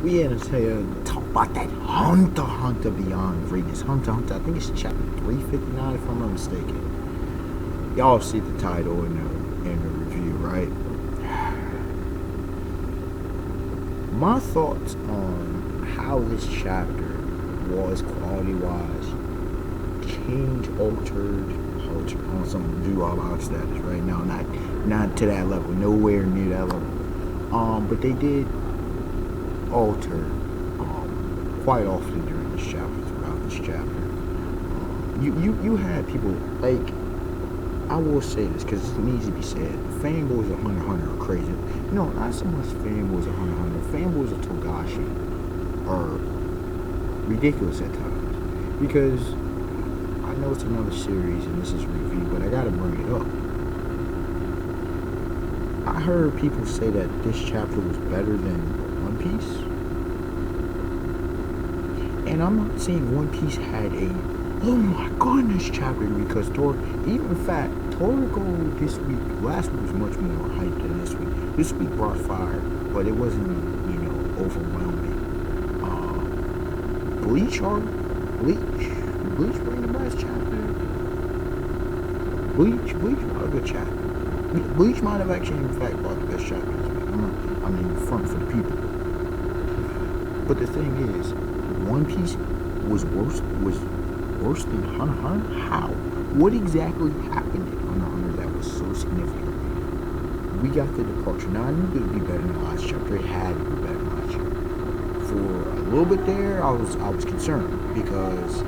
we had to talk about that Hunter Beyond Greatness. Hunter, I think it's chapter 359 if I'm not mistaken. Y'all see the title in the review, right? My thoughts on how this chapter was quality-wise, altered on some do-all-out status right now. Not to that level, nowhere near that level. But they did alter quite often during this chapter, throughout this chapter. You had people like, I will say this because it needs to be said. Fanboys of Hunter x Hunter are crazy. No, not so much fanboys of Hunter x Hunter. Fanboys of Togashi are ridiculous at times because I know it's another series and this is a review, but I gotta bring it up. I heard people say that this chapter was better than One Piece, and I'm not saying One Piece had a oh my goodness chapter because even in fact Toriko this week, last week was much more hyped than this week. This week brought fire, but it wasn't overwhelming. Bleach bring the best chapter. Bleach brought a good chapter. Bleach might have actually in fact brought the best chapter this week. I mean front for the people. But the thing is, One Piece was worse than Hunter x Hunter? How? What exactly happened in Hunter x Hunter that was so significant? We got the departure. Now I knew it would be better than the last chapter. It had to be better than the last chapter. For a little bit there, I was concerned because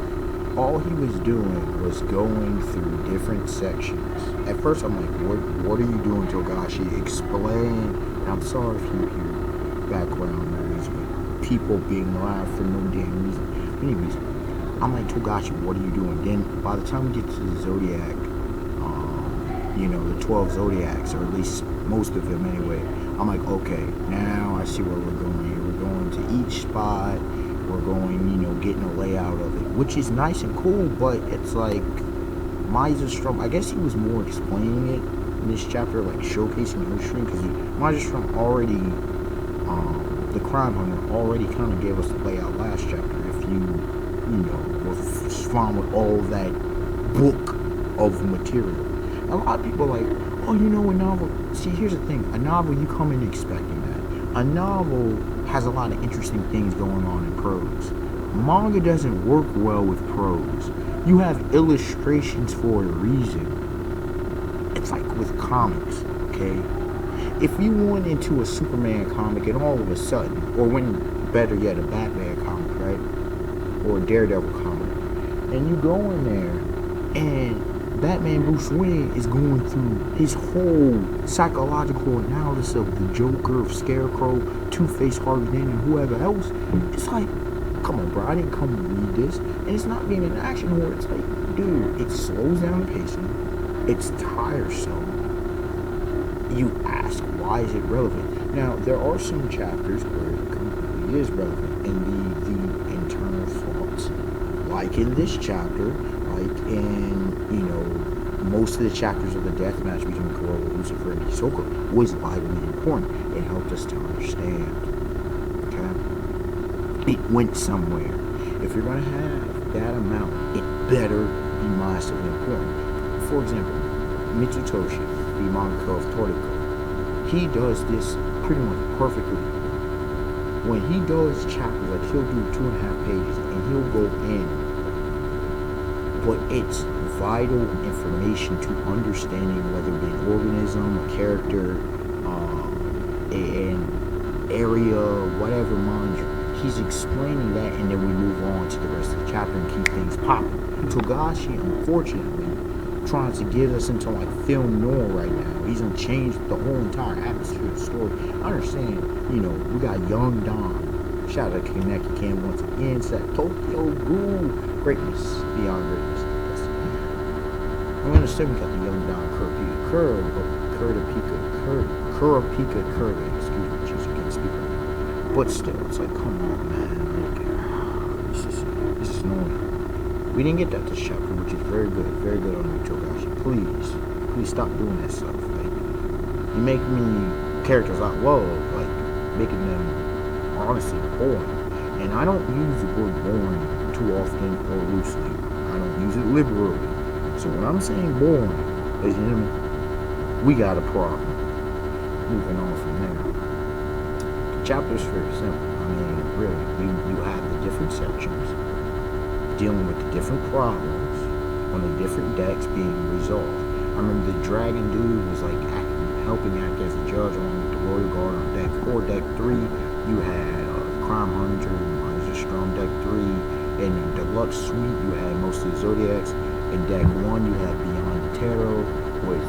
all he was doing was going through different sections. At first, I'm like, what are you doing, Togashi? Explain. And I'm sorry if you hear background noise with people being loud for no damn reason. Anyways, I'm like, Togashi, what are you doing? Then by the time we get to the Zodiac, the 12 Zodiacs, or at least most of them anyway, I'm like, okay, now I see where we're going here. We're going to each spot. We're going, getting a layout of it, which is nice and cool, but it's like, Maelstrom, I guess he was more explaining it in this chapter, like showcasing Ocean, because Maelstrom already, the Crime Hunter already kind of gave us the layout last chapter, if you were fine with all that book of material. A lot of people are like, oh, a novel. See, here's the thing. A novel, you come in expecting that. A novel has a lot of interesting things going on in prose. Manga doesn't work well with prose. You have illustrations for a reason. It's like with comics, okay? If you went into a Superman comic and all of a sudden, or when, better yet, a Batman comic, right? Or a Daredevil comic, and you go in there and Batman Bruce Wayne is going through his whole psychological analysis of the Joker, of Scarecrow, Two-Face, Harvey Dent, and whoever else. It's like, come on, bro, I didn't come to read this. And it's not being an action where it's like, dude, it slows down the pacing. It's tiresome. You ask, why is it relevant? Now, there are some chapters where it completely is relevant, and the internal thoughts, like in this chapter, like in, most of the chapters of the death match between Kuro, Lucifer, and Hisoka was vitally important. It helped us to understand. Okay? It went somewhere. If you're going to have that amount, it better be massively important. For example, Mitsutoshi, the mangaka of Toriko, he does this pretty much perfectly. When he does chapters, like he'll do 2.5 pages, and he'll go in, but it's vital information to understanding whether it be an organism, a character, an area, whatever, mind you. He's explaining that, and then we move on to the rest of the chapter and keep things popping. Togashi, unfortunately, trying to get us into like film noir right now. He's gonna change the whole entire atmosphere of the story. I understand, we got Young Don. Shout out to Kaneki Cam once again. Said Tokyo Ghoul, greatness beyond greatness. I understand we got the Young Don Kurapika Kurga. Excuse me, jeez, I can't speak right now. But still, it's like, come on, man. Like, this is annoying. We didn't get that this chapter, which is very good on you, Togashi. Please stop doing that stuff. Like, you make me characters I love, like making them honestly boring. And I don't use the word boring too often or loosely. I don't use it liberally. So when I'm saying boring, ladies and gentlemen, we got a problem. Moving on from there. The chapter's very simple. I mean, really, you have the different sections dealing with the different problems on the different decks being resolved. I remember the dragon dude was like helping act as a judge along with the royal guard on deck 4. Deck 3, you had crime hunter, Miser Strong. Deck 3, in the deluxe suite, you had most of the zodiacs. In deck 1, you had Beyond the Tarot with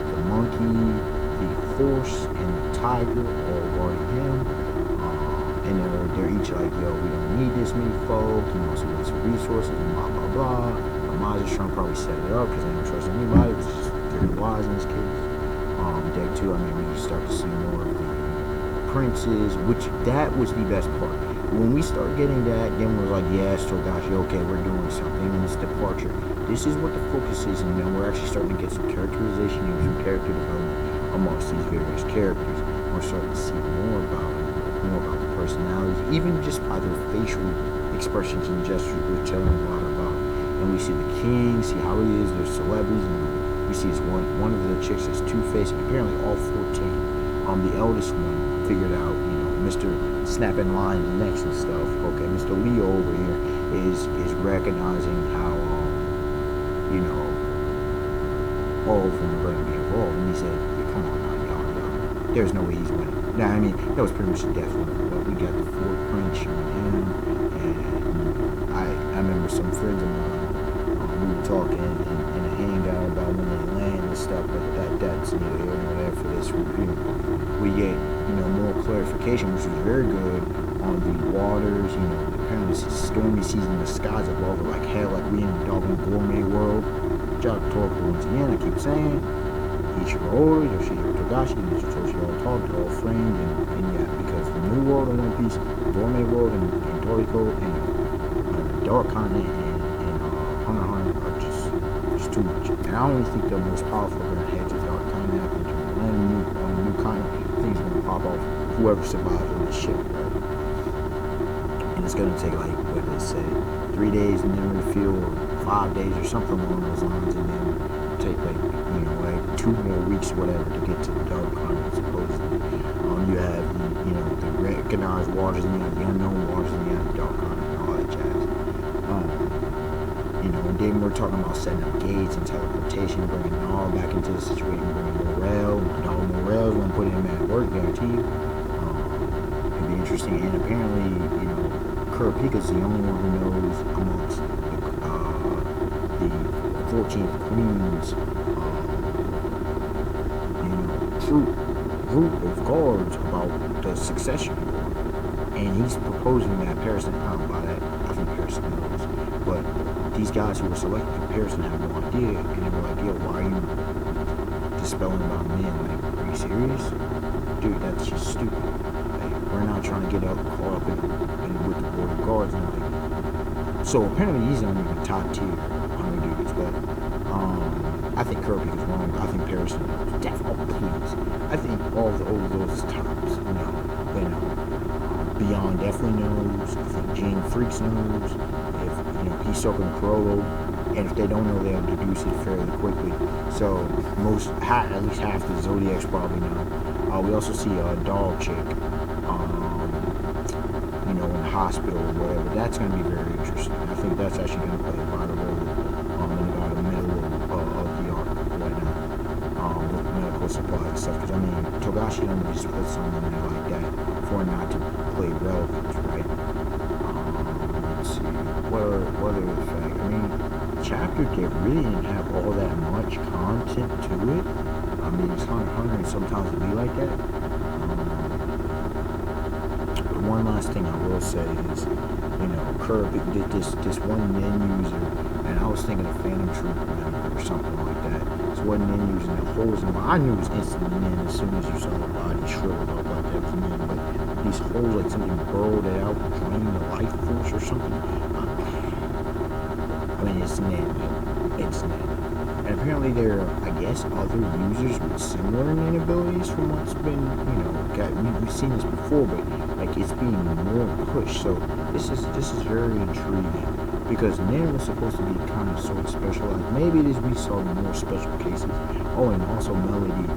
the monkey, the horse, and the tiger all guarding him. And they're each like, yo, we don't need this many folk, you know, so we need some resources, and blah, blah, blah. Miser Strong probably set it up because they don't trust anybody. It was just very wise in this case. Deck 2, I mean, we start to see more of the princes, which that was the best part. When we start getting that, then we're like, yes, Togashi, okay, we're doing something in this departure. This is what the focus is, and then we're actually starting to get some characterization and some character development amongst these various characters. We're starting to see more about the personalities, even just by their facial expressions and gestures. We're telling a lot about. And we see the king, see how he is, there's celebrities, and we see one of the chicks is Two-Face, and apparently all 14. The eldest one figured out, you know, Mr. Snapping lines next and stuff. Okay, Mr. Leo over here is recognizing how, you know, all of them are going to be involved. And he said, yeah, come on now, y'all. There's no way he's winning. Now, I mean, that was pretty much the death of him. But we got the fourth prince showing him, and I remember some friends of mine, we were talking in a hangout about when they land and stuff, but that's neither here nor there for this review. We get, you know, more clarification, which was very good on the waters, you know, apparently it's stormy season, the skies above are like hell, like we in the Dogma Gourmet world. Job talk once again, I keep saying, Ichiro, Yoshihiro Togashi, Mr. Toshi all talked, all framed, and yeah, because the new world in One Piece, Gourmet world, and Toriko, and the Dark Continent, and Hunter x Hunter are just too much. And I only think the most powerful are going to head to the Dark Continent after the land on the new continent. Things going to pop off whoever survives on this ship, right? And it's going to take, like, what they say, 3 days in the field, or 5 days or something along those lines, and then take, like, you know, like 2 more weeks or whatever to get to the Dark Continent, supposedly. You have, you know, the recognized waters, and you have the unknown waters, and you have the Dark Continent, and all that jazz. You know, and then we're talking about setting up gates and teleportation, bringing it all back into the situation, bringing Morel. No, Morel's gonna put him at work, guarantee you. It'd be interesting, and apparently, you know, Kurapika's the only one who knows amongst the 14th Queen's, you know, group of guards about the succession. And he's proposing that Parasite, I don't know about that, I think Parasite knows, but these guys who were selected for Parasite have no idea, and they were like, yo, why are you dispelling about men? Like, are you serious? Dude, that's just stupid. Like, we're not trying to get caught up in with the board of guards and like. So apparently he's not even top tier on the dudes, but I think Kirby is wrong. I think Parasite knows. Definitely, please. I think all the those tops, you know, Beyond definitely knows. I think Gene Freaks knows. If, you know, Hisoka and Kurolo, and if they don't know, they'll deduce it fairly quickly. So at least half the Zodiacs probably know. We also see a dog chick, you know, in the hospital or whatever. That's going to be very interesting. I think that's actually going to play a vital role in about the middle of the arc right now, with medical supplies and stuff. Because I mean, Togashi don't just put something in there like that for it not to play relevant, right? Let's see. What other fact? I mean, chapter really didn't have all that much content to it. I mean, it's Hunter x Hunter, and sometimes it be like that. But one last thing I will say is, you know, Kirby did this one men user, and I was thinking of Phantom Troop member or something like that. This one men using the holes in I knew it was instantly men as soon as you saw the body shriveled up like that was men, but these holes like something burrowed it out, draining the life force or something. I mean, it's men. It's men. And apparently there are, I guess, other users with similar men abilities from what's been, you know, we've seen this before, but like it's being more pushed. So this is very intriguing because Nin was supposed to be kind of sort of specialized. Maybe it is we saw more special cases. Oh, and also Melody,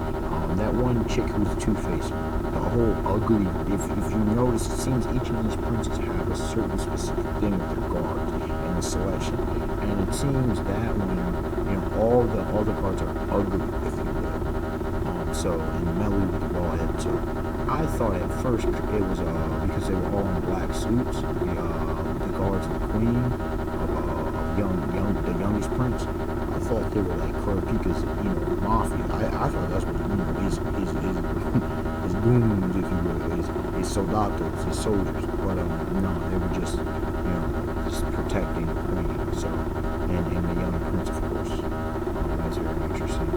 that one chick who's Two-Face, the whole ugly. If you notice, it seems each of these princes have a certain specific thing with their guards and the selection, and it seems that one, all the cards are ugly, if you will. So and Melody with the bald head. So I thought at first it was because they were all in black suits, the guards and the queen of the youngest prince. I thought they were like Kurapika's, mafia. I thought that's what his goons, if you will, his soldados, his soldiers. But no, they were just just protecting the queen. So and the young prince, of course. That's very interesting.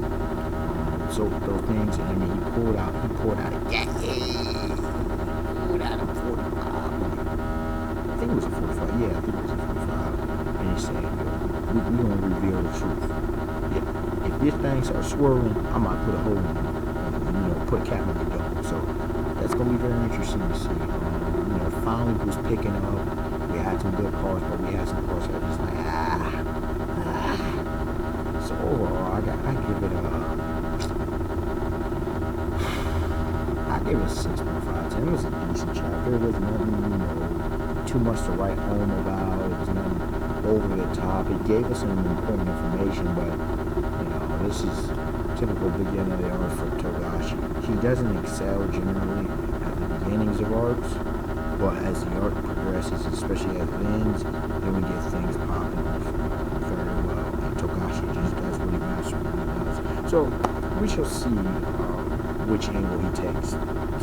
So those things, and I mean, he pulled out a 45. I think it was a 45. Yeah, I think it was a 45. And he said, we're going to reveal the truth. If this thing starts swirling, I might put a hole in it, put a cap on the dome. So that's going to be very interesting to see. Finally was picking up. We had some good cards, but we had some cards that were just like, So overall, I give it it was 6.5. It was a decent chapter. There was nothing, too much to write home about. It was nothing over the top. It gave us some important information, but this is typical beginning of the art for Togashi. He doesn't excel generally at the beginnings of arcs, but as the art progresses, especially as it ends, then we get things popping off very well. And Togashi just does what he masterfully does. So we shall see which angle he takes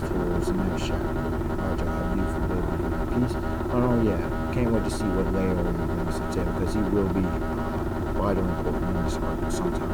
towards the next chapter. Alright, y'all, have a beautiful day, peace. Oh yeah, can't wait to see what Leo brings to tell, because he will be vital important in this arc sometime.